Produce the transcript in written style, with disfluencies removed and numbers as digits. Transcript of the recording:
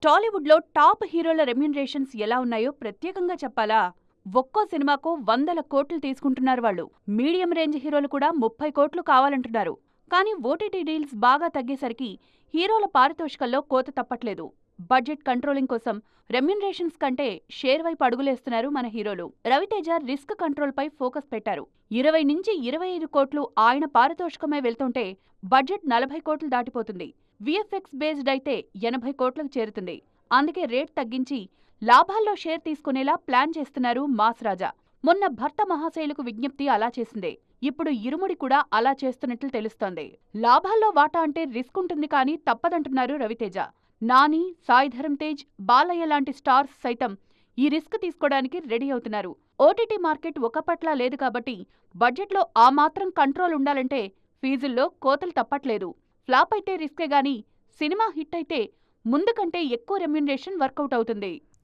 టాలీవుడ్లో టాప్ హీరోల రెమ్యూనరేషన్స్ ఎలా ఉన్నాయో ప్రత్యేకంగా చెప్పాలా? ఒక్కో సినిమాకు వందల కోట్లు తీసుకుంటున్నారు వాళ్ళు. మీడియం రేంజ్ హీరోలు కూడా 30 కోట్లు కావాలంటున్నారు. కానీ ఓటీటీ డీల్స్ బాగా తగ్గేసరికి హీరోల పారితోషికల్లో కోత తప్పట్లేదు. బడ్జెట్ కంట్రోలింగ్ కోసం రెమ్యూనరేషన్స్ కంటే షేర్ వైపు అడుగులేస్తున్నారు మన హీరోలు. రవితేజ రిస్క్ కంట్రోల్ పై ఫోకస్ పెట్టారు. 20 నుంచి 25 కోట్లు ఆయన పారితోషికమే వెళ్తుంటే బడ్జెట్ 40 కోట్లు దాటిపోతుంది. విఎఫ్ఎక్స్ బేస్డ్ అయితే 80 కోట్లకు చేరుతుంది. అందుకే రేట్ తగ్గించి లాభాల్లో షేర్ తీసుకునేలా ప్లాన్ చేస్తున్నారు మాస్ రాజా. మొన్న భర్త మహాశైలకు విజ్ఞప్తి అలా చేసిందే. ఇప్పుడు ఇరుముడి కూడా అలా చేస్తున్నట్లు తెలుస్తోంది. లాభాల్లో వాటా అంటే రిస్క్ ఉంటుంది కానీ తప్పదంటున్నారు రవితేజ. నాని, సాయి ధరమ్ తేజ్, బాలయ్య లాంటి స్టార్స్ సైతం ఈ రిస్క్ తీసుకోవడానికి రెడీ అవుతున్నారు. ఓటీటీ మార్కెట్ ఒకప్పట్లా లేదు కాబట్టి బడ్జెట్లో ఆ మాత్రం కంట్రోల్ ఉండాలంటే ఫీజుల్లో కోతలు తప్పట్లేదు. ఫ్లాప్ అయితే రిస్కే గానీ సినిమా హిట్ అయితే ముందు కంటే ఎక్కువ రెమ్యూనరేషన్ వర్కౌట్ అవుతుంది.